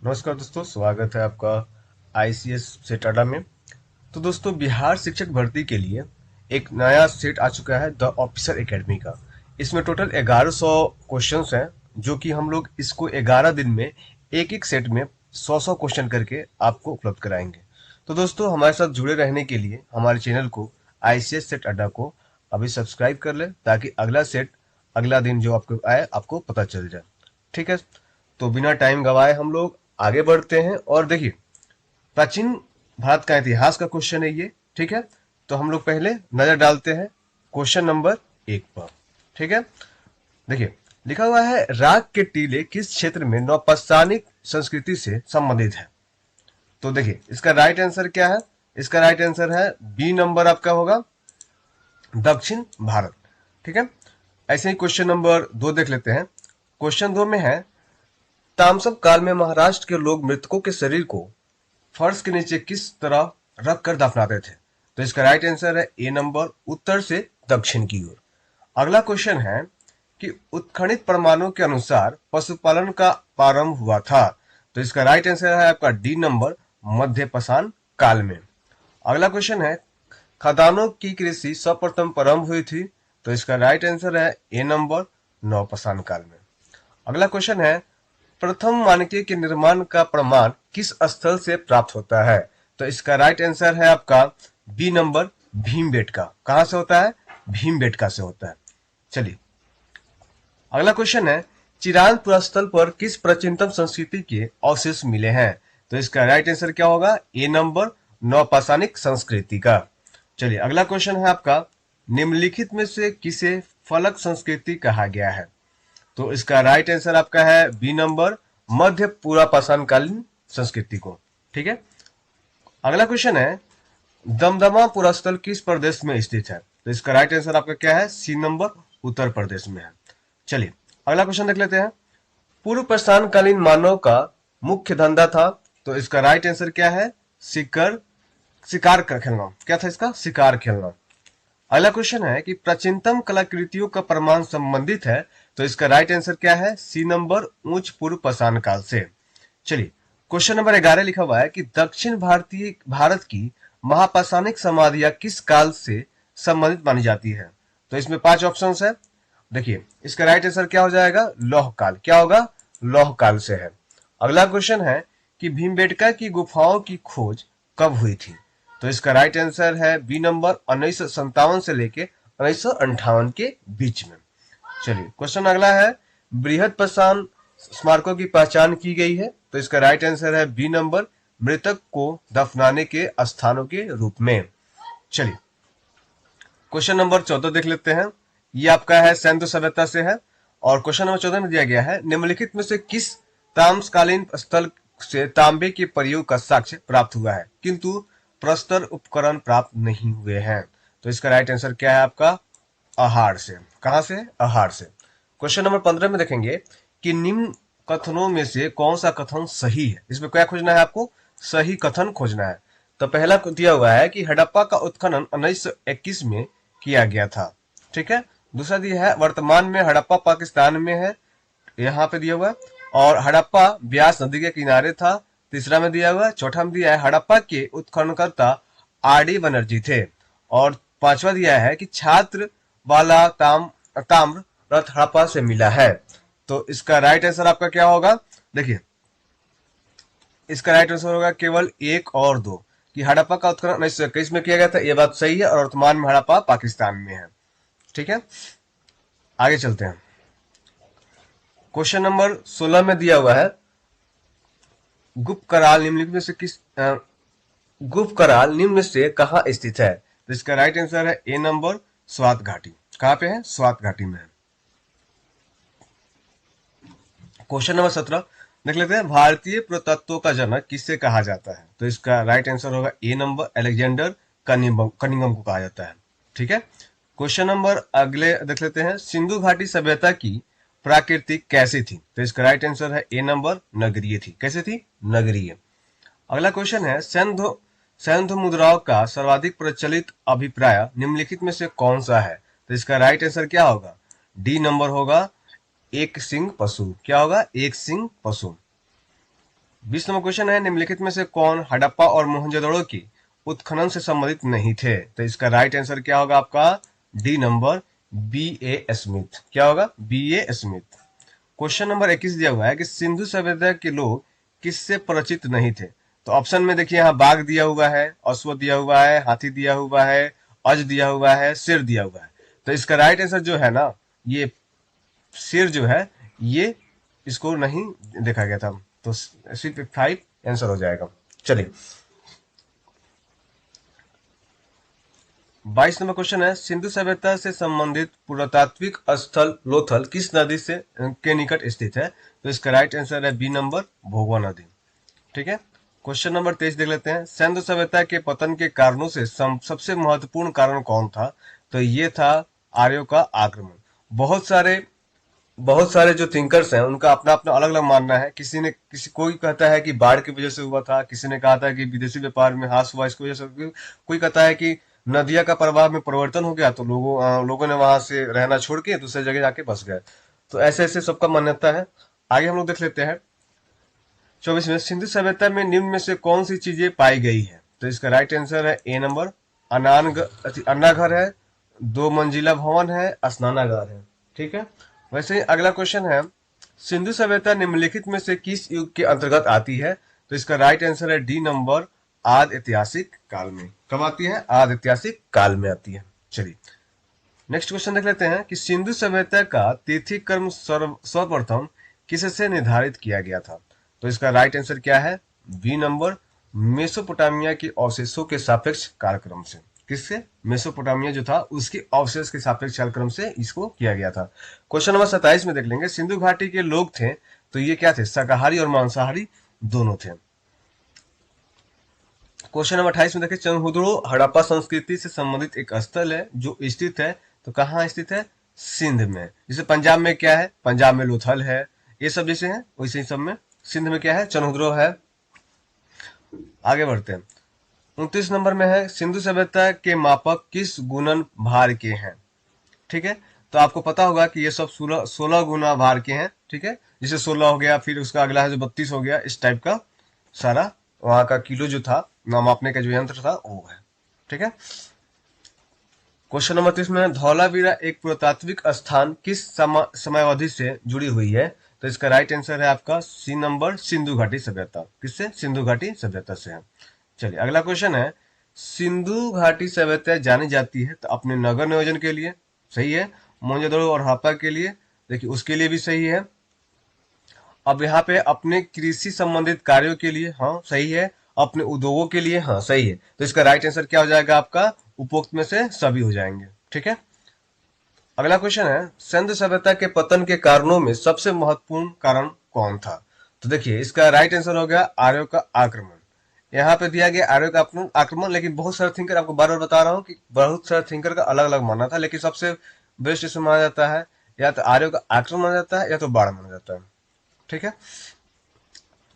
नमस्कार दोस्तों, स्वागत है आपका आईसीएस सेट अड्डा में। तो दोस्तों, बिहार शिक्षक भर्ती के लिए एक नया सेट आ चुका है, द ऑफिसर एकेडमी का। इसमें टोटल 1100 क्वेश्चंस हैं, जो कि हम लोग इसको 11 दिन में एक एक सेट में 100 क्वेश्चन करके आपको उपलब्ध कराएंगे। तो दोस्तों, हमारे साथ जुड़े रहने के लिए हमारे चैनल को, आईसीएस सेट अड्डा को अभी सब्सक्राइब कर ले, ताकि अगला सेट अगला दिन जो आपको आए आपको पता चल जाए। ठीक है, तो बिना टाइम गवाए हम लोग आगे बढ़ते हैं। और देखिए, प्राचीन भारत का इतिहास का क्वेश्चन है ये। ठीक है, तो हम लोग पहले नजर डालते हैं क्वेश्चन नंबर 1 पर। ठीक है, देखिए, लिखा हुआ है, राग के टीले किस क्षेत्र में नौपस्तानिक संस्कृति से संबंधित है। तो देखिए, इसका राइट आंसर क्या है? इसका राइट आंसर है बी नंबर आपका होगा, दक्षिण भारत। ठीक है, ऐसे ही क्वेश्चन नंबर 2 देख लेते हैं। क्वेश्चन 2 में है, तामसप काल में महाराष्ट्र के लोग मृतकों के शरीर को फर्श के नीचे किस तरह रख कर दफनाते थे। तो इसका राइट आंसर है ए नंबर, उत्तर से दक्षिण की ओर। अगला क्वेश्चन है कि उत्खनित प्रमाणों के अनुसार पशुपालन का प्रारंभ हुआ था। तो इसका राइट आंसर है आपका डी नंबर, मध्य पाषाण काल में। अगला क्वेश्चन है, खदानों की कृषि सर्वप्रथम प्रारंभ हुई थी। तो इसका राइट आंसर है ए नंबर, नवपाषाण काल में। अगला क्वेश्चन है, प्रथम मानके के निर्माण का प्रमाण किस स्थल से प्राप्त होता है। तो इसका राइट आंसर है आपका बी नंबर, भीमबेटका। कहां से होता है? भीमबेटका से होता है। चलिए, अगला क्वेश्चन है, चिरान पुरास्थल पर किस प्राचीनतम संस्कृति के अवशेष मिले हैं। तो इसका राइट आंसर क्या होगा? ए नंबर, नवपाषाणिक संस्कृति का। चलिए, अगला क्वेश्चन है आपका, निम्नलिखित में से किसे फलक संस्कृति कहा गया है। तो इसका राइट आंसर आपका है बी नंबर, मध्य पूरा पाषाणकालीन संस्कृति को। ठीक है, अगला क्वेश्चन है, दमदमा पुरास्थल किस प्रदेश में स्थित है। तो इसका राइट आंसर आपका क्या है? सी नंबर, उत्तर प्रदेश में है। चलिए, अगला क्वेश्चन देख लेते हैं। पूर्व पाषाणकालीन मानव का मुख्य धंधा था। तो इसका राइट आंसर क्या है? शिकार शिकार कर खेलना। क्या था इसका? शिकार खेलना। अगला क्वेश्चन है कि प्राचीनतम कलाकृतियों का प्रमाण संबंधित है। तो इसका राइट आंसर क्या है? सी नंबर, उच्च पूर्व पाषाण काल से। चलिए, क्वेश्चन नंबर 11 लिखा हुआ है कि दक्षिण भारतीय भारत की महापाषाणिक समाधियां किस काल से संबंधित मानी जाती है। तो इसमें 5 ऑप्शन है। देखिए, इसका राइट आंसर क्या हो जाएगा? लौह काल। क्या होगा? लौह काल से है। अगला क्वेश्चन है कि भीमबेटका की गुफाओं की खोज कब हुई थी। तो इसका राइट आंसर है बी नंबर, 1957 से लेके 1958 के बीच में। चलिए, क्वेश्चन अगला है, बृहद पाषाण स्मारकों की पहचान की गई है। तो इसका राइट आंसर है बी नंबर, मृतक को दफनाने के स्थानों के रूप में। चलिए, क्वेश्चन नंबर 14 देख लेते हैं। ये आपका है सिंधु सभ्यता से है। और क्वेश्चन नंबर 14 में दिया गया है, निम्नलिखित में से किस ताम्रकालीन स्थल से तांबे के प्रयोग का साक्ष्य प्राप्त हुआ है, किंतु प्रस्तर उपकरण प्राप्त नहीं हुए हैं। तो इसका राइट आंसर क्या है आपका? आहार से। कहां से? आहार से। क्वेश्चन नंबर 15 में देखेंगे कि निम्न कथनों में से कौन सा कथन सही है। इसमें क्या खोजना है आपको? सही कथन खोजना है। तो पहला दिया हुआ है कि हड़प्पा का उत्खनन 1921 में किया गया था। ठीक है, दूसरा दिया है वर्तमान में हड़प्पा पाकिस्तान में है, यहाँ पे दिया हुआ है। और हड़प्पा ब्यास नदी के किनारे था, तीसरा में दिया हुआ है। चौथा में दिया है हड़प्पा के उत्खननकर्ता आर डी बनर्जी थे। और पांचवा दिया है कि छात्र वाला ताम्र रथ हड़प्पा से मिला है। तो इसका राइट आंसर आपका क्या होगा? देखिए, इसका राइट आंसर होगा केवल 1 और 2, कि हड़प्पा का उत्खनन 1921 में किया गया था। यह बात सही है, और वर्तमान में हड़प्पा पाकिस्तान में है। ठीक है, आगे चलते हैं। क्वेश्चन नंबर 16 में दिया हुआ है, गुप्त कराल निम्नलिखित में से गुप्त कराल निम्न से कहाँ स्थित है। तो इसका राइट आंसर है ए नंबर, स्वात घाटी। कहां पे है? स्वात घाटी में है। क्वेश्चन नंबर 17 देख लेते हैं, भारतीय पुरातत्व का जनक किससे कहा जाता है। तो इसका राइट आंसर होगा ए नंबर, अलेक्जेंडर कनिंगम को कहा जाता है। ठीक है, क्वेश्चन नंबर अगले देख लेते हैं, सिंधु घाटी सभ्यता की प्राकृतिक कैसी थी। तो इसका राइट आंसर है ए नंबर, नगरीय थी। कैसे थी? नगरीय। अगला क्वेश्चन है, सैन्धव मुद्राओं का सर्वाधिक प्रचलित अभिप्राय निम्नलिखित में से कौन सा है। तो इसका राइट आंसर क्या होगा? डी नंबर होगा, एक सिंह पशु। क्या होगा? एक सिंह पशु। 20 नंबर क्वेश्चन है, निम्नलिखित में से कौन हड़प्पा और मोहनजोदड़ो की उत्खनन से संबंधित नहीं थे? तो इसका राइट आंसर क्या होगा आपका? D number, B A Smith. क्या होगा? B A Smith. Question number 21 दिया हुआ है कि सिंधु सभ्यता के लोग किससे परिचित नहीं थे? तो ऑप्शन में देखिए, यहाँ बाघ दिया हुआ है, अश्व दिया हुआ है, हाथी दिया हुआ है, अज दिया हुआ है, शेर दिया हुआ है। तो इसका राइट आंसर जो है ना, ये शेर जो है, ये इसको नहीं देखा गया था। तो सिर्फ 5 आंसर हो जाएगा। चलिए, 22 नंबर क्वेश्चन है, सिंधु सभ्यता से संबंधित पुरातात्विक स्थल लोथल किस नदी से के निकट स्थित है? तो इसका राइट आंसर है बी नंबर, भोगवा नदी। ठीक है। क्वेश्चन नंबर 23 देख लेते हैं, सिंधु सभ्यता के पतन के कारणों से सबसे महत्वपूर्ण कारण कौन था? तो ये था आर्यों का आक्रमण। बहुत सारे बहुत सारे जो थिंकर्स हैं, उनका अपना अपना अलग अलग मानना है। कोई कहता है कि बाढ़ की वजह से हुआ था, किसी ने कहा था कि विदेशी व्यापार में हास हुआ इसकी वजह से, कोई कहता है कि नदिया का प्रवाह में परिवर्तन हो गया, तो लोगों ने वहां से रहना छोड़ के दूसरे जगह जाके बस गए। तो ऐसे ऐसे सबका मान्यता है। आगे हम लोग देख लेते हैं 24 में, सिंधु सभ्यता में निम्न में से कौन सी चीजें पाई गई है? तो इसका राइट आंसर है ए नंबर, अन्ना घर है, 2 मंजिला भवन है, स्नानागार है। ठीक है। वैसे ही अगला क्वेश्चन है, सिंधु सभ्यता निम्नलिखित में से किस युग के अंतर्गत आती है? तो इसका राइट आंसर है डी नंबर, आद ऐतिहासिक काल में। कब आती है? आद ऐतिहासिक काल में आती है। चलिए, नेक्स्ट क्वेश्चन देख लेते हैं कि सिंधु सभ्यता का तिथि क्रम सर्वप्रथम किससे निर्धारित किया गया था? तो इसका राइट आंसर क्या है? बी नंबर, मेसोपोटामिया के अवशेषों के सापेक्ष कालक्रम से। किससे? मेसोपोटामिया जो था उसके अवशेष के सापेक्ष कालक्रम से इसको किया गया था। क्वेश्चन नंबर 27 में देख लेंगे, सिंधु घाटी के लोग थे तो ये क्या थे? शाकाहारी और मांसाहारी दोनों थे। क्वेश्चन नंबर 28 में देखिए, चंद्रहुदड़ो हड़प्पा संस्कृति से संबंधित एक स्थल है जो स्थित है, तो कहाँ स्थित है? सिंध में। जैसे पंजाब में क्या है? पंजाब में लोथल है, ये सब जैसे है वैसे ही सब में सिंध में क्या है? चंद्रहुदड़ो है। आगे बढ़ते हैं, 29 नंबर में है, सिंधु सभ्यता के मापक किस गुणन भार के हैं? ठीक है। तो आपको पता होगा कि ये सब 16 गुना भार के हैं। ठीक है। जैसे 16 हो गया, फिर उसका अगला है जो 32 हो गया, इस टाइप का सारा वहां का किलो जो था, ना मापने का जो यंत्र था वो है। ठीक है। क्वेश्चन नंबर 30 में, धौलावीरा एक पुरातात्विक स्थान किस समयावधि से जुड़ी हुई है? तो इसका राइट आंसर है आपका सी नंबर, सिंधु घाटी सभ्यता। किससे? सिंधु घाटी सभ्यता से है। चलिए, अगला क्वेश्चन है, सिंधु घाटी सभ्यता जानी जाती है तो अपने नगर नियोजन के लिए, सही है, मोहनजोदड़ो और हड़प्पा के लिए, देखिए उसके लिए भी सही है। अब यहाँ पे अपने कृषि संबंधित कार्यों के लिए, हाँ सही है, अपने उद्योगों के लिए, हाँ सही है। तो इसका राइट आंसर क्या हो जाएगा आपका? उपरोक्त में से सभी हो जाएंगे। ठीक है। अगला क्वेश्चन है, सिंधु सभ्यता के पतन के कारणों में सबसे महत्वपूर्ण कारण कौन था? तो देखिए, इसका राइट आंसर हो गया आर्यों का आक्रमण। यहाँ पे दिया गया आर्यों का आक्रमण, लेकिन बहुत सारे थिंकर, आपको बार बार बता रहा हूँ कि बहुत सारे थिंकर का अलग अलग मानना था, लेकिन सबसे बेस्ट इसमें माना जाता है या तो आर्यों का आक्रमण माना जाता है या तो बाढ़ माना जाता है। ठीक है।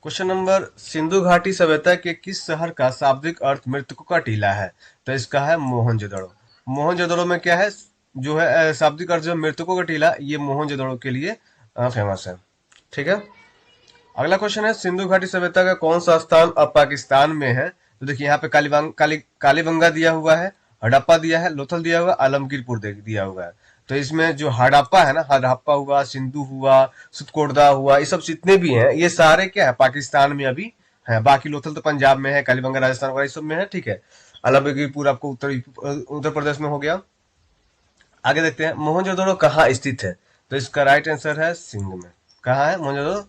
क्वेश्चन नंबर, सिंधु घाटी सभ्यता के किस शहर का शाब्दिक अर्थ मृतकों का टीला है? तो इसका है मोहनजोदड़ो। मोहनजोदड़ो में क्या है जो है शाब्दिक अर्थ जो मृतकों का टीला, ये मोहनजोदड़ो के लिए फेमस है। ठीक है। अगला क्वेश्चन है, सिंधु घाटी सभ्यता का कौन सा स्थान अब पाकिस्तान में है? तो देखिए, यहाँ पे कालीबंगा दिया हुआ है, हड़प्पा दिया है, लोथल दिया हुआ, आलमगीरपुर दिया हुआ है। तो इसमें जो हड़प्पा है ना, हड़प्पा हुआ, सिंधु हुआ, सुतकोटदा हुआ, ये सब जितने भी हैं ये सारे क्या है? पाकिस्तान में अभी है। बाकी लोथल तो पंजाब में है, कालीबंगा राजस्थान वगैरह सब में है। ठीक है। आलमगीरपुर आपको उत्तर प्रदेश में हो गया। आगे देखते हैं, मोहनजोदड़ो कहाँ स्थित है? तो इसका राइट आंसर है सिंध में। कहाँ है मोहनजोदड़ो?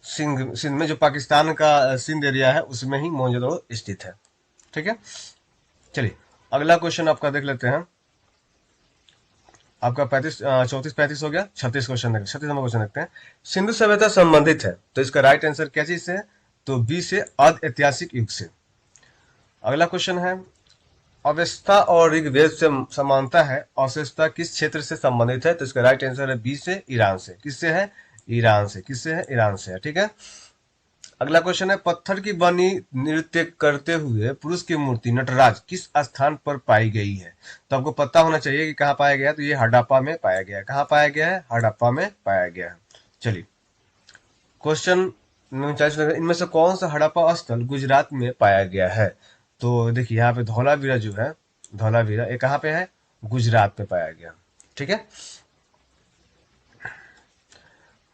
सिंध सिंध में, जो पाकिस्तान का सिंध एरिया है उसमें ही मोहनजोदड़ो स्थित है। ठीक है। चलिए, अगला क्वेश्चन आपका देख लेते हैं। आपका 34 35 हो गया। 36 नंबर क्वेश्चन देखते हैं, सिंधु सभ्यता संबंधित है तो इसका राइट आंसर क्या चीज से? तो बी से, अर्ध ऐतिहासिक युग से। अगला क्वेश्चन है, अवेस्ता और ऋग्वेद से समानता है, अवशेषता किस क्षेत्र से संबंधित है? तो इसका राइट आंसर है बी से, ईरान से। किससे है? ईरान से। किससे है? ईरान से है। ठीक है। अगला क्वेश्चन है, पत्थर की बनी नृत्य करते हुए पुरुष की मूर्ति नटराज किस स्थान पर पाई गई है? तो आपको पता होना चाहिए कि कहाँ पाया गया है। तो ये हड़प्पा में पाया गया है। कहाँ पाया गया है? हड़प्पा में पाया गया है। चलिए, क्वेश्चन इनमें से कौन सा हड़प्पा स्थल गुजरात में पाया गया है? तो देखिए यहाँ पे धौलावीरा जो है, धौलावीरा ये कहाँ पे है? गुजरात में पाया गया। ठीक है,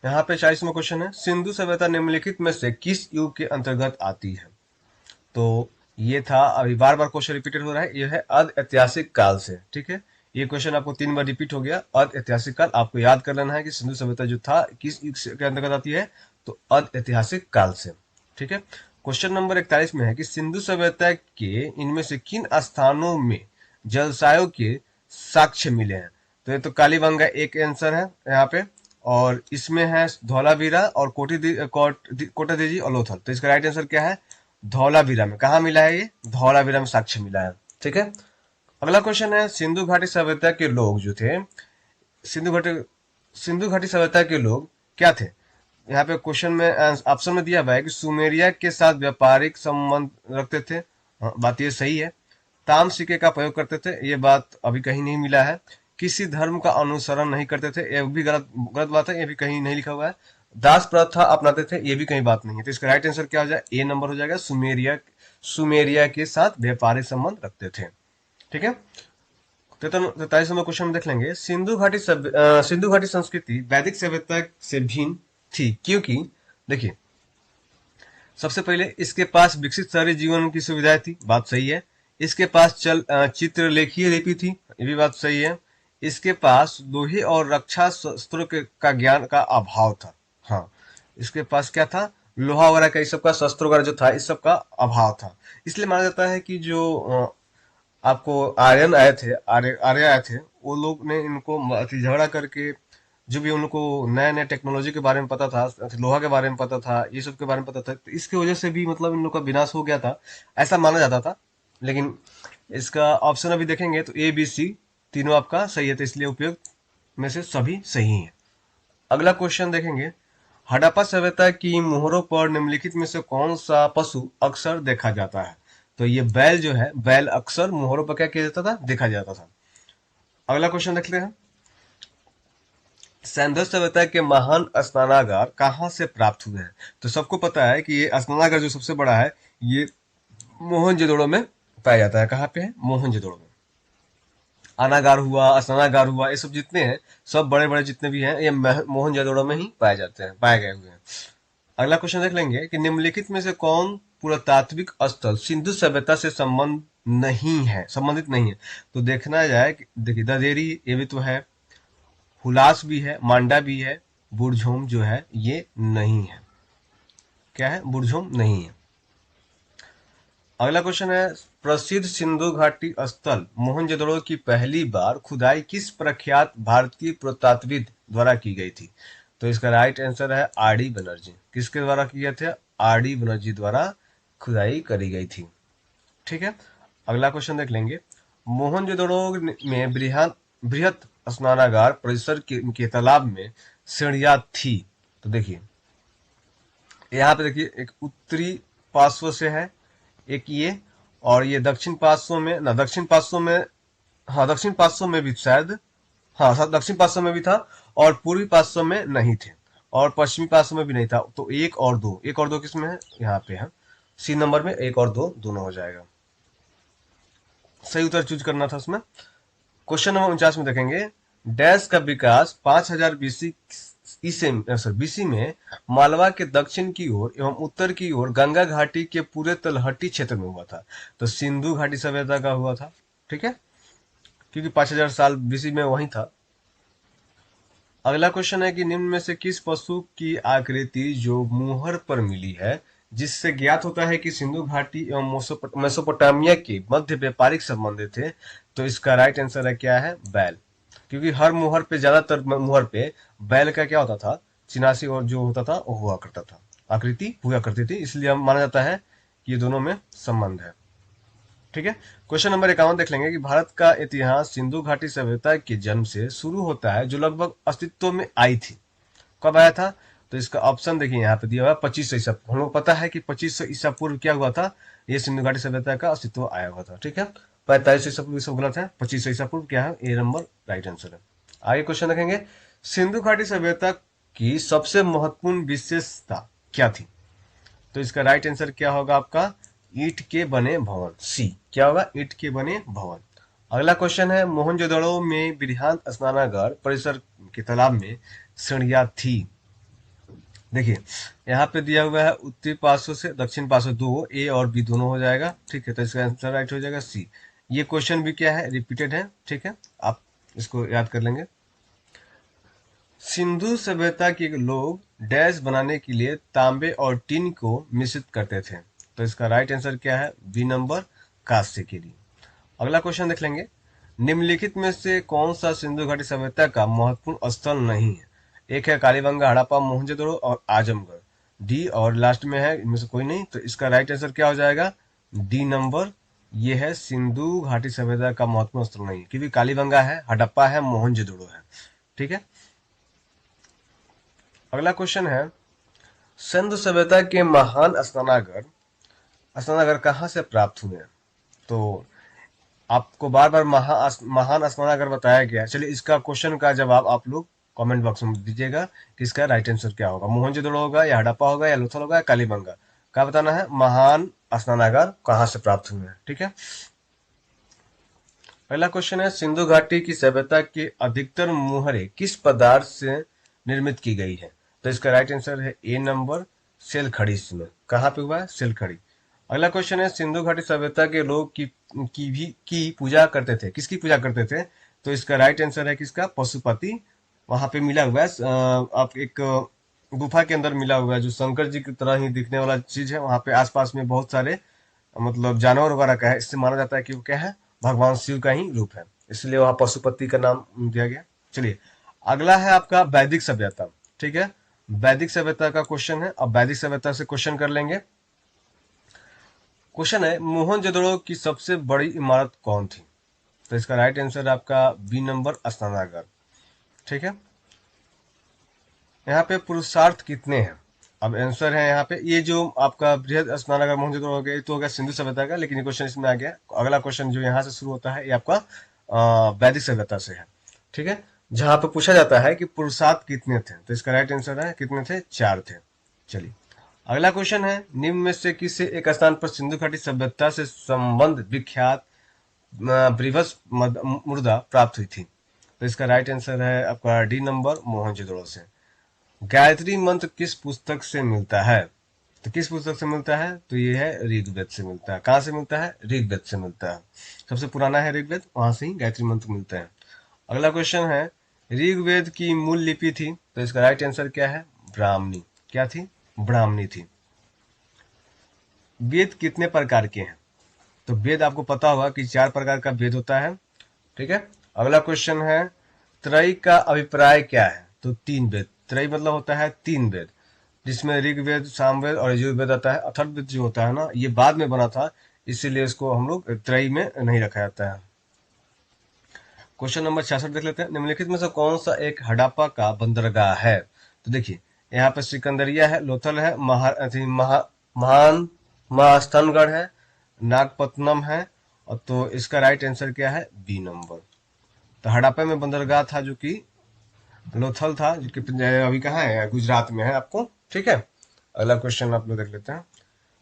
यहाँ पे 40वां क्वेश्चन है, सिंधु सभ्यता निम्नलिखित में से किस युग के अंतर्गत आती है? तो ये था, अभी बार बार क्वेश्चन रिपीटेड हो रहा है, ये है अर्ध ऐतिहासिक काल से। ठीक है, ये क्वेश्चन आपको 3 बार रिपीट हो गया। अर्ध ऐतिहासिक काल आपको याद कर लेना है कि सिंधु सभ्यता जो था किस युग के अंतर्गत आती है, तो अर्ध ऐतिहासिक काल से। ठीक है, क्वेश्चन नंबर 41 में है कि सिंधु सभ्यता के इनमें से किन स्थानों में जलसायों के साक्ष्य मिले हैं? तो ये तो कालीबंगा एक आंसर है यहाँ पे, और इसमें है धौलावीरा और कोटादेजी और लोथल। तो इसका राइट आंसर क्या है? धौलावीरा में। कहा मिला है ये? धौलावीरा में साक्ष्य मिला है। ठीक है, अगला क्वेश्चन है, सिंधु घाटी सभ्यता के लोग जो थे, सिंधु घाटी सिंधु घाटी सभ्यता के लोग क्या थे? यहाँ पे क्वेश्चन में ऑप्शन में दिया हुआ है कि सुमेरिया के साथ व्यापारिक संबंध रखते थे। हाँ, बात ये सही है। ताम सिक्के का प्रयोग करते थे, ये बात अभी कहीं नहीं मिला है। किसी धर्म का अनुसरण नहीं करते थे, ये भी गलत गलत बात है, ये भी कहीं नहीं लिखा हुआ है। दास प्रथा अपनाते थे, ये भी कहीं बात नहीं है। तो इसका राइट आंसर क्या हो जाए? ए नंबर हो जाएगा, सुमेरिया के साथ व्यापारिक संबंध रखते थे। ठीक है, 43वां क्वेश्चन में देख लेंगे, सिंधु घाटी संस्कृति वैदिक सभ्यता से भिन्न थी क्योंकि, देखिए सबसे पहले इसके पास विकसित शहरी जीवन की सुविधाएं थी, बात सही है। इसके पास चित्रलेखीय लिपि थी, ये भी बात सही है। इसके पास लोहे और रक्षा शस्त्रों का ज्ञान का अभाव था। हाँ, इसके पास क्या था? लोहा वगैरह का, इस सब का शस्त्र वगैरह जो था, इस सब का अभाव था। इसलिए माना जाता है कि जो आपको आर्यन आए थे, आर्य आए थे, वो लोग ने इनको झगड़ा करके, जो भी उनको नए नए टेक्नोलॉजी के बारे में पता था, लोहा के बारे में पता था, ये सब के बारे में पता था, तो इसकी वजह से भी मतलब इन लोग का विनाश हो गया था, ऐसा माना जाता था। लेकिन इसका ऑप्शन अभी देखेंगे तो ए बी सी तीनों आपका सही है, तो इसलिए उपयुक्त में से सभी सही है। अगला क्वेश्चन देखेंगे, हड़प्पा सभ्यता की मोहरों पर निम्नलिखित में से कौन सा पशु अक्सर देखा जाता है? तो ये बैल जो है, बैल अक्सर मोहरों पर क्या किया जाता था? देखा जाता था। अगला क्वेश्चन देखते हैं, सैंधव सभ्यता के महान स्नानागार कहाँ से प्राप्त हुए हैं? तो सबको पता है कि ये स्नानागार जो सबसे बड़ा है, ये मोहनजोदड़ो में पाया जाता है। कहाँ पे है? मोहनजोदड़ो में। अनागार हुआ, स्नानागार हुआ, ये सब जितने हैं, सब बड़े बड़े जितने भी हैं, ये मोहनजोदड़ो में ही पाए जाते हैं, पाए गए हुए हैं। अगला क्वेश्चन देख लेंगे कि निम्नलिखित में से कौन पुरातात्विक स्थल सिंधु सभ्यता से संबंधित नहीं है? तो देखना जाए कि देखिए, ददेरी ये भी तो है, हुलास भी है, मांडा भी है, बुरझोम जो है ये नहीं है। क्या है? बुरझोम नहीं है। अगला क्वेश्चन है, प्रसिद्ध सिंधु घाटी स्थल मोहनजोदड़ो की पहली बार खुदाई किस प्रख्यात भारतीय पुरातत्वविद द्वारा की गई थी? तो इसका राइट आंसर है आर डी बनर्जी। किसके द्वारा किए थे? आर डी बनर्जी द्वारा खुदाई करी गई थी। ठीक है, अगला क्वेश्चन देख लेंगे, मोहनजोदड़ो में बृहत स्नानागार परिसर के तालाब में सीढ़ियां थी। तो देखिए यहाँ पे देखिए, एक उत्तरी पार्श्व से है, एक ये, और ये दक्षिण पार्श्व में, ना दक्षिण पार्श्व में, हाँ दक्षिण पार्श्व में भी शायद, हाँ दक्षिण पार्श्व में भी था, और पूर्वी पार्श्व में नहीं थे, और पश्चिमी पार्श्व में भी नहीं था। तो एक और दो किसमें है? यहाँ पे है, सी नंबर में एक और दो दोनों हो जाएगा। सही उत्तर चूज करना था उसमें। क्वेश्चन नंबर 49 में देखेंगे, डैश का विकास 5000 बीसी में मालवा के दक्षिण की ओर एवं उत्तर की ओर गंगा घाटी के पूरे तलहटी क्षेत्र में हुआ था। तो सिंधु घाटी सभ्यता का हुआ था। ठीक है, क्योंकि 5000 साल बीसी में वही था। अगला क्वेश्चन है कि निम्न में से किस पशु की आकृति जो मुहर पर मिली है, जिससे ज्ञात होता है कि सिंधु घाटी एवं मेसोपोटामिया के मध्य व्यापारिक संबंध थे? तो इसका राइट आंसर है क्या है? बैल। क्योंकि हर मुहर पे, ज्यादातर मुहर पे बैल का क्या होता था? चिनासी और जो होता था वो हुआ करता था, आकृति हुआ करती थी, इसलिए हम माना जाता है कि ये दोनों में संबंध है। ठीक है, क्वेश्चन नंबर 51 देख लेंगे कि भारत का इतिहास सिंधु घाटी सभ्यता के जन्म से शुरू होता है, जो लगभग अस्तित्व में आई थी। कब आया था? तो इसका ऑप्शन देखिए यहाँ पे दिया हुआ है 2500 ईसा। हम लोग पता है कि 2500 ईसा पूर्व क्या हुआ था? ये सिंधु घाटी सभ्यता का अस्तित्व आया हुआ था। ठीक है, 4500 ईसा पूर्व सब गलत है, 2500 ईसा पूर्व क्या है? ए नंबर राइट आंसर है। आगे क्वेश्चन देखेंगे, सिंधु घाटी सभ्यता की सबसे महत्वपूर्ण विशेषता क्या थी? तो इसका राइट आंसर क्या होगा आपका, ईंट के बने भवन, सी क्या होगा, ईंट के बने भवन। अगला क्वेश्चन है, मोहनजोदड़ो में बृहत स्नानागार परिसर के तालाब में सीढ़ियां थी। देखिए यहाँ पे दिया हुआ है उत्तरी पार्श्व से दक्षिण पार्श्व दो, ए और बी दोनों हो जाएगा, ठीक है, तो इसका आंसर राइट हो जाएगा सी। ये क्वेश्चन भी क्या है, रिपीटेड है, ठीक है, आप इसको याद कर लेंगे। सिंधु सभ्यता के लोग डैश बनाने के लिए तांबे और टीन को मिश्रित करते थे, तो इसका राइट आंसर क्या है, बी नंबर, कांस्य के लिए। अगला क्वेश्चन देख लेंगे, निम्नलिखित में से कौन सा सिंधु घाटी सभ्यता का महत्वपूर्ण स्थल नहीं है। एक है कालीबंगा, हड़प्पा, मोहनजोदड़ो और आजमगढ़, डी और लास्ट में है इनमें से कोई नहीं, तो इसका राइट आंसर क्या हो जाएगा, डी नंबर, ये है सिंधु घाटी सभ्यता का महत्वपूर्ण स्थल नहीं, क्योंकि कालीबंगा है, हड़प्पा है, मोहनजोदड़ो है, ठीक है। अगला क्वेश्चन है, सिंधु सभ्यता के महान स्नानागार स्नानागार कहाँ से प्राप्त हुए हैं। तो आपको बार बार महान स्नानागार बताया गया है। चलिए इसका क्वेश्चन का जवाब आप लोग कमेंट बॉक्स में दीजिएगा कि इसका राइट आंसर क्या होगा, मोहनजोदड़ो होगा या हड़प्पा होगा या लोथल होगा या कालीबंगा, क्या बताना है, महान स्नानागार कहाँ से प्राप्त हुए हैं, ठीक है। पहला क्वेश्चन है, सिंधु घाटी की सभ्यता के अधिकतर मुहरे किस पदार्थ से निर्मित की गई है। तो इसका राइट आंसर है ए नंबर, सेल खड़ी। इसमें कहाँ पे हुआ है, सेल खड़ी। अगला क्वेश्चन है, सिंधु घाटी सभ्यता के लोग की पूजा करते थे, किसकी पूजा करते थे। तो इसका राइट आंसर है किसका, पशुपति। वहां पे मिला हुआ है आप एक गुफा के अंदर मिला हुआ है, जो शंकर जी की तरह ही दिखने वाला चीज है। वहां पे आसपास में बहुत सारे मतलब जानवर वगैरह का है, इससे माना जाता है कि वो क्या है, भगवान शिव का ही रूप है, इसलिए वहां पशुपति का नाम दिया गया। चलिए अगला है आपका वैदिक सभ्यता, ठीक है, वैदिक सभ्यता का क्वेश्चन है। अब वैदिक सभ्यता से क्वेश्चन कर लेंगे। क्वेश्चन है, मोहनजोदड़ो की सबसे बड़ी इमारत कौन थी। तो इसका राइट आंसर आपका बी नंबर, स्नानागार, ठीक है। यहाँ पे पुरुषार्थ कितने हैं। अब आंसर है यहाँ पे, ये जो आपका बृहद स्नानागार मोहनजोदड़ो हो गया, ये तो हो गया सिंधु सभ्यता का, लेकिन ये क्वेश्चन इसमें आ गया। अगला क्वेश्चन जो यहाँ से शुरू होता है ये आपका वैदिक सभ्यता से है, ठीक है, जहाँ पे पूछा जाता है कि पुरुषार्थ कितने थे। तो इसका राइट आंसर है कितने थे, 4 थे। चलिए अगला क्वेश्चन है, निम्न में से किसी एक स्थान पर सिंधु घाटी सभ्यता से संबंध विख्यात ब्रिवस मुद्रा प्राप्त हुई थी। तो इसका राइट आंसर है आपका डी नंबर, मोहनजोदड़ो से। गायत्री मंत्र किस पुस्तक से मिलता है। तो किस पुस्तक से मिलता है, तो ये है ऋग्वेद से मिलता है। कहाँ से मिलता है, ऋग्वेद से मिलता है, सबसे पुराना है ऋग्वेद, वहां से ही गायत्री मंत्र मिलता है। अगला क्वेश्चन है, ऋग्वेद की मूल लिपि थी। तो इसका राइट आंसर क्या है, ब्राह्मणी। क्या थी, ब्राह्मणी थी। वेद कितने प्रकार के हैं। तो वेद आपको पता होगा कि 4 प्रकार का वेद होता है, ठीक है। अगला क्वेश्चन है, त्रयी का अभिप्राय क्या है। तो 3 वेद, त्रयी मतलब होता है 3 वेद, जिसमें ऋग्वेद, सामवेद और यजुर्वेद आता है। अथर्ववेद जो होता है ना, ये बाद में बना था, इसीलिए इसको हम लोग त्रयी में नहीं रखा जाता है। क्वेश्चन नंबर 66 देख लेते हैं, निम्नलिखित में से कौन सा एक हड़प्पा का बंदरगाह है। तो देखिए यहाँ पे सिकंदरिया है, लोथल है, महान महास्थानगढ़ है, नागपत्तनम है, और तो इसका राइट आंसर क्या है, बी नंबर। तो हड़प्पा में बंदरगाह था जो कि लोथल था, जो कि अभी कहाँ है, गुजरात में है आपको, ठीक है। अगला क्वेश्चन आप लोग देख लेते हैं,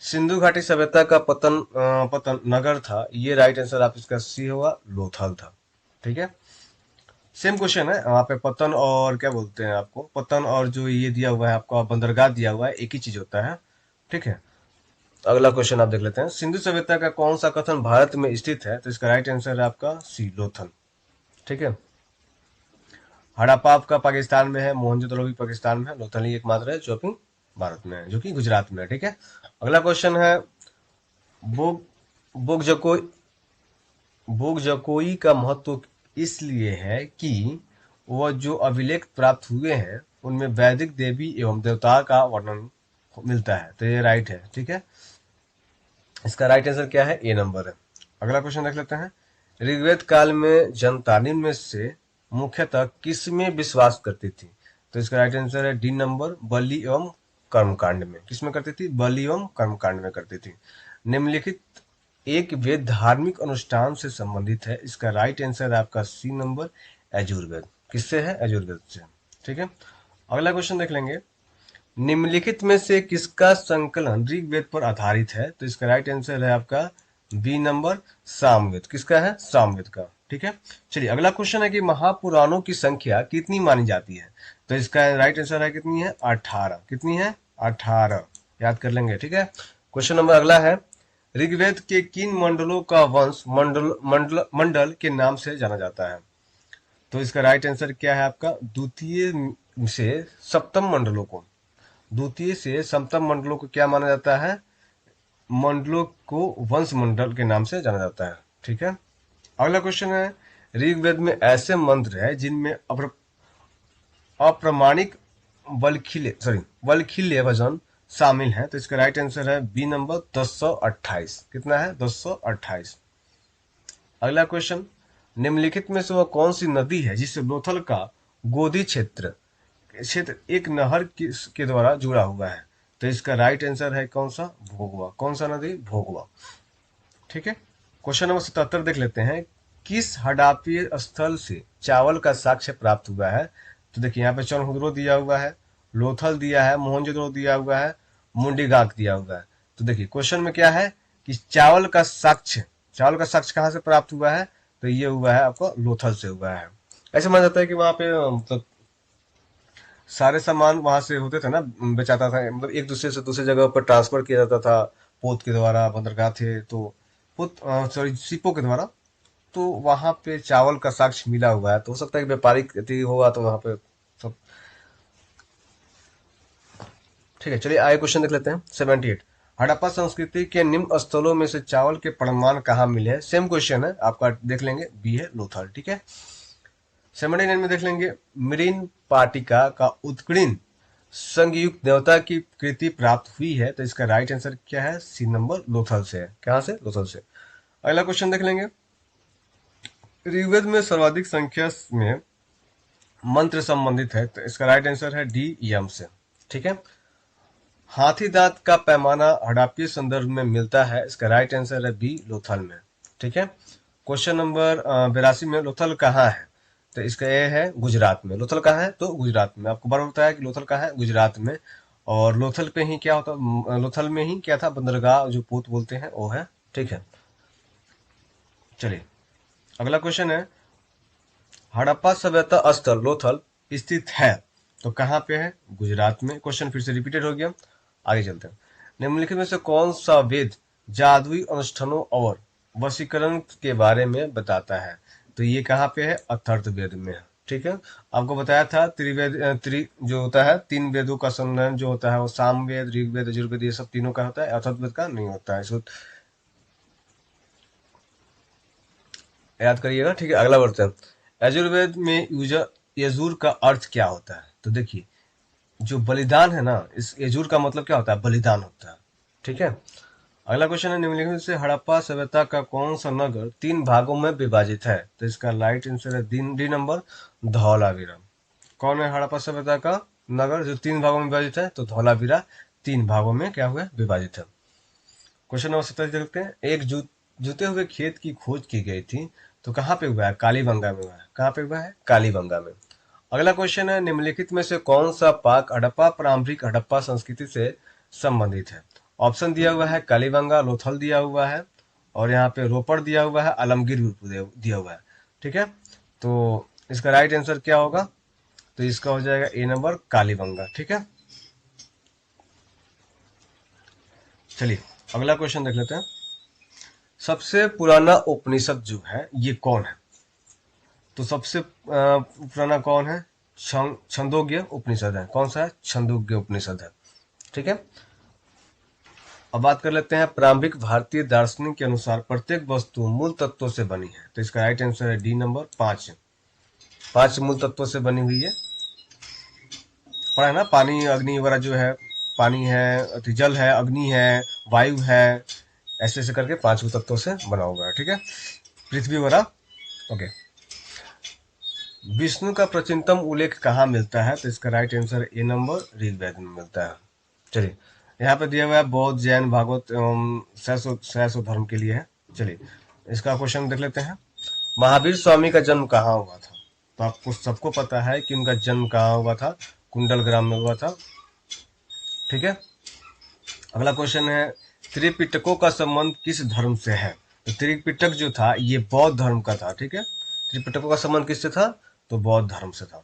सिंधु घाटी सभ्यता का पतन नगर था। ये राइट आंसर आप इसका सी होगा, लोथल था, ठीक है। सेम क्वेश्चन है, वहाँ पे पतन और क्या बोलते हैं आपको, पतन और जो ये दिया हुआ है आपका बंदरगाह दिया हुआ है, एक ही चीज होता है, ठीक है। अगला क्वेश्चन आप देख लेते हैं, सिंधु सभ्यता का कौन सा कथन भारत में स्थित है। तो इसका राइट आंसर है आपका सी, लोथल, ठीक है। हड़प्पा आपका पाकिस्तान में है, मोहनजोदड़ो भी पाकिस्तान में है, लोथल ही एकमात्र है जो कि भारत में है, जो कि गुजरात में है, ठीक है। अगला क्वेश्चन है, बोग बोगजकोई बोगजकोई का महत्व इसलिए है कि वह जो अभिलेख प्राप्त हुए हैं उनमें वैदिक देवी एवं देवता का वर्णन मिलता है। तो ये राइट है, ठीक है। इसका राइट आंसर क्या है, ए नंबर है। अगला क्वेश्चन देख लेते हैं, ऋग्वेद काल में जनता निम्न में से मुख्यतः किसमें विश्वास करती थी। तो इसका राइट आंसर है डी नंबर, बलि एवं कर्मकांड में। किसमें करती थी, बलि एवं कर्मकांड में करती थी। निम्नलिखित एक वेद धार्मिक अनुष्ठान से संबंधित है। इसका राइट आंसर है आपका सी नंबर, यजुर्वेद। किससे है, यजुर्वेद से, ठीक है। अगला क्वेश्चन देख लेंगे, निम्नलिखित में से किसका संकलन ऋग्वेद पर आधारित है? तो इसका राइट आंसर है आपका बी नंबर, सामवेद। किसका है? सामवेद का। ठीक है, चलिए अगला क्वेश्चन है कि महापुराणों की संख्या कितनी मानी जाती है? तो इसका राइट आंसर है कितनी है? 18। कितनी है? 18। याद कर लेंगे। ठीक है, क्वेश्चन नंबर अगला है, ऋग्वेद के किन मंडलों का वंश मंडल मंडल मंडल के नाम से जाना जाता है? तो इसका राइट आंसर क्या है आपका? द्वितीय से सप्तम मंडलों को, द्वितीय से सप्तम मंडलों को क्या माना जाता है? मंडलों को वंश मंडल के नाम से जाना जाता है। ठीक है, अगला क्वेश्चन है, ऋग्वेद में ऐसे मंत्र है जिनमें अप्रमाणिक वल्खिल्य वजन शामिल है? तो इसका राइट आंसर है बी नंबर 1028। कितना है? 1028। अगला क्वेश्चन, निम्नलिखित में से वह कौन सी नदी है जिससे लोथल का गोदी क्षेत्र क्षेत्र एक नहर के द्वारा जुड़ा हुआ है? तो इसका राइट आंसर है कौन सा? भोगवा। कौन सा नदी? भोगवा। ठीक है, क्वेश्चन नंबर 77 देख लेते हैं, किस हड़प्पीय स्थल से चावल का साक्ष्य प्राप्त हुआ है? तो देखिए यहाँ पे चनहुदरो दिया हुआ है, लोथल दिया है, मोहनजोदड़ो दिया हुआ है, मुंडीगाक दिया हुआ है। तो देखिए क्वेश्चन में क्या है कि चावल का साक्ष्य कहाँ से प्राप्त हुआ है? तो ये हुआ है आपको लोथल से हुआ है। ऐसे माना जाता है कि वहां पे मतलब सारे सामान वहां से होते थे ना, बेचाता था, मतलब एक दूसरे से दूसरी जगह पर ट्रांसफर किया जाता था पोत के द्वारा, बंदरगाह थे तो पोत सॉरी शिपों के द्वारा। तो वहां पे चावल का साक्ष्य मिला हुआ है, तो हो सकता है कि व्यापारिक अति होगा तो वहां पे सब। ठीक है, चलिए आगे क्वेश्चन देख लेते हैं 78। हड़प्पा संस्कृति के निम्न स्थलों में से चावल के प्रमाण कहाँ मिले हैं? सेम क्वेश्चन है आपका, देख लेंगे, बी है लोथल। ठीक है, 79 में देख लेंगे, मृन पाटिका का उत्कीर्ण संयुक्त देवता की कृति प्राप्त हुई है? तो इसका राइट आंसर क्या है? सी नंबर, लोथल से है। कहां से? लोथल से। अगला क्वेश्चन देख लेंगे, ऋग्वेद में सर्वाधिक संख्या में मंत्र संबंधित है? तो इसका राइट आंसर है डी, यम से। ठीक है, हाथी दांत का पैमाना हड़प्पीय संदर्भ में मिलता है? इसका राइट आंसर है बी, लोथल में। ठीक है, क्वेश्चन नंबर 82 में, लोथल कहाँ है? तो इसका ये है गुजरात में। लोथल कहाँ है? तो गुजरात में। आपको बार बताया कि लोथल कहाँ है? गुजरात में। और लोथल पे ही क्या होता, लोथल में ही क्या था? बंदरगाह जो पोत बोलते हैं वो है। ठीक है, चलिए अगला क्वेश्चन है, हड़प्पा सभ्यता स्थल लोथल स्थित है तो कहाँ पे है? गुजरात में। क्वेश्चन फिर से रिपीटेड हो गया, आगे चलते हैं। निम्नलिखित में से कौन सा वेद जादुई अनुष्ठानों और वशीकरण के बारे में बताता है? तो ये कहाँ पे है? अथर्व वेद में है। ठीक है, आपको बताया था त्रिवेद जो होता है, तीन वेदों का सम्मेलन जो होता है वो सामवेद, ऋग्वेद, यजुर्वेद, ये सब तीनों का होता है, अथर्व वेद का नहीं होता है, इसको याद करिएगा। ठीक है, अगला बढ़ते हैं। यजुर्वेद में यजुर का अर्थ क्या होता है? तो देखिए, जो बलिदान है ना, इस यजुर का मतलब क्या होता है? बलिदान होता है। ठीक है, अगला क्वेश्चन है, निम्नलिखित में से हड़प्पा सभ्यता का कौन सा नगर तीन भागों में विभाजित है? तो इसका राइट आंसर है डी नंबर, धौलावीरा। कौन है हड़प्पा सभ्यता का नगर जो तीन भागों में विभाजित है? तो धौलावीरा तीन भागों में क्या हुआ है? विभाजित है। क्वेश्चन नंबर 27 देखते हैं, एक जुते हुए खेत की खोज की गई थी तो कहाँ पे हुआ है? कालीबंगा में हुआ है। कहाँ पे हुआ है? कालीबंगा में। अगला क्वेश्चन है, निम्नलिखित में से कौन सा पाक हड़प्पा प्रारंभिक हड़प्पा संस्कृति से संबंधित है? ऑप्शन दिया हुआ है, कालीबंगा, लोथल दिया हुआ है, और यहाँ पे रोपड़ दिया हुआ है, आलमगीर दिया हुआ है। ठीक है, तो इसका राइट आंसर क्या होगा? तो इसका हो जाएगा ए नंबर, कालीबंगा। ठीक है, चलिए अगला क्वेश्चन देख लेते हैं, सबसे पुराना उपनिषद जो है ये कौन है? तो सबसे पुराना कौन है? छंदोग्य उपनिषद है। कौन सा है? छंदोग्य उपनिषद है। ठीक है, अब बात कर लेते हैं, प्रारंभिक भारतीय दार्शनिक के अनुसार प्रत्येक वस्तु मूल तत्वों से बनी है? तो इसका राइट आंसर है डी नंबर, 5। 5 मूल तत्वों से बनी हुई है। पढ़ा है ना, पानी, अग्नि वगैरह जो है, पानी है, जल है, अग्नि है, वायु है, ऐसे ऐसे करके 5 तत्वों से बना हुआ है। ठीक है, पृथ्वी वगैरह। ओके, विष्णु का प्राचीनतम उल्लेख कहाँ मिलता है? तो इसका right answer A number, Rigveda में मिलता है। चलिए, यहाँ पे दिया हुआ है बौद्ध, जैन, भागवत एवं शैव धर्म के लिए है। चलिए इसका क्वेश्चन देख लेते हैं, महावीर स्वामी का जन्म कहाँ हुआ था? तो आपको सबको पता है कि उनका जन्म कहाँ हुआ था? कुंडल ग्राम में हुआ था। ठीक है। अगला क्वेश्चन है, त्रिपिटकों का संबंध किस धर्म से है? तो त्रिपिटक जो था ये बौद्ध धर्म का था। ठीक है, त्रिपिटकों का संबंध किससे था? तो बौद्ध धर्म से था।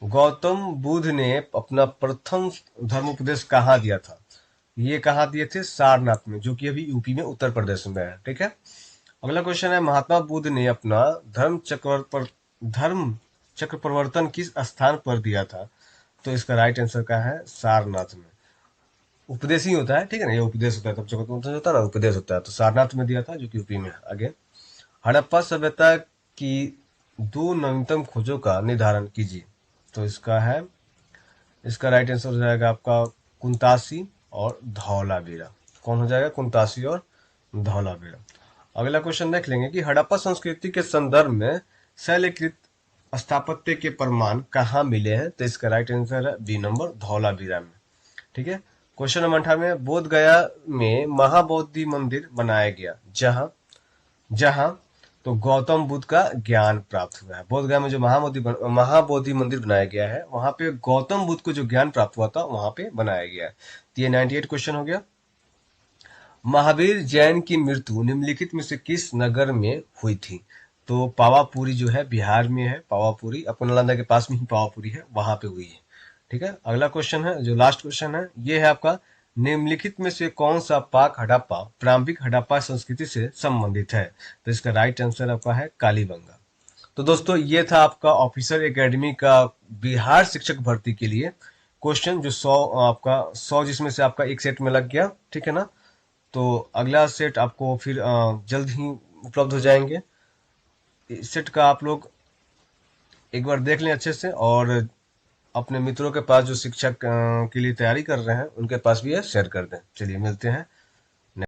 गौतम बुद्ध ने अपना प्रथम धर्म उपदेश कहाँ दिया था? ये कहाँ दिए थे? सारनाथ में, जो कि अभी यूपी में, उत्तर प्रदेश में है। ठीक है। अगला क्वेश्चन है, महात्मा बुद्ध ने अपना धर्म चक्र प्रवर्तन किस स्थान पर दिया था? तो इसका राइट आंसर क्या है? सारनाथ में। उपदेश ही होता है, ठीक है ना, ये उपदेश होता है, तब चक्र प्रवर्तन होता है ना, उपदेश होता है। तो सारनाथ में दिया था, जो कि यूपी में है। आगे, हड़प्पा सभ्यता की दो नवीनतम खोजों का निर्धारण कीजिए। तो इसका राइट आंसर हो जाएगा आपका कुंतासी और धौलावीरा। कौन हो जाएगा? कुंतासी और धौलावीरा। अगला क्वेश्चन देख लेंगे कि हड़प्पा संस्कृति के संदर्भ में शैलकृत स्थापत्य के प्रमाण कहाँ मिले हैं? तो इसका राइट आंसर है बी नंबर, धौलावीरा में। ठीक है। क्वेश्चन नंबर 98, बोध गया में महाबोधि मंदिर बनाया गया, जहाँ जहाँ तो गौतम बुद्ध का ज्ञान प्राप्त हुआ है। बोध गया में जो महाबोधि मंदिर बनाया गया है, वहां पे गौतम बुद्ध को जो ज्ञान प्राप्त हुआ था, वहां पे बनाया गया है। तो ये 98 क्वेश्चन हो गया। महावीर जैन की मृत्यु निम्नलिखित में से किस नगर में हुई थी? तो पावापुरी जो है बिहार में है, पावापुरी अपना नालंदा के पास में ही पावापुरी है, वहां पे हुई है। ठीक है। अगला क्वेश्चन है, जो लास्ट क्वेश्चन है, ये है आपका, निम्नलिखित में से कौन सा पाक हड़प्पा प्रारंभिक हड़प्पा संस्कृति से संबंधित है? तो इसका राइट आंसर आपका है कालीबंगा। तो दोस्तों ये था आपका ऑफिसर एकेडमी का बिहार शिक्षक भर्ती के लिए क्वेश्चन, जो 100 जिसमें से आपका एक सेट में लग गया। ठीक है ना। तो अगला सेट आपको फिर जल्द ही उपलब्ध हो जाएंगे। इस सेट का आप लोग एक बार देख लें अच्छे से, और अपने मित्रों के पास जो शिक्षक के लिए तैयारी कर रहे हैं, उनके पास भी ये शेयर कर दें। चलिए मिलते हैं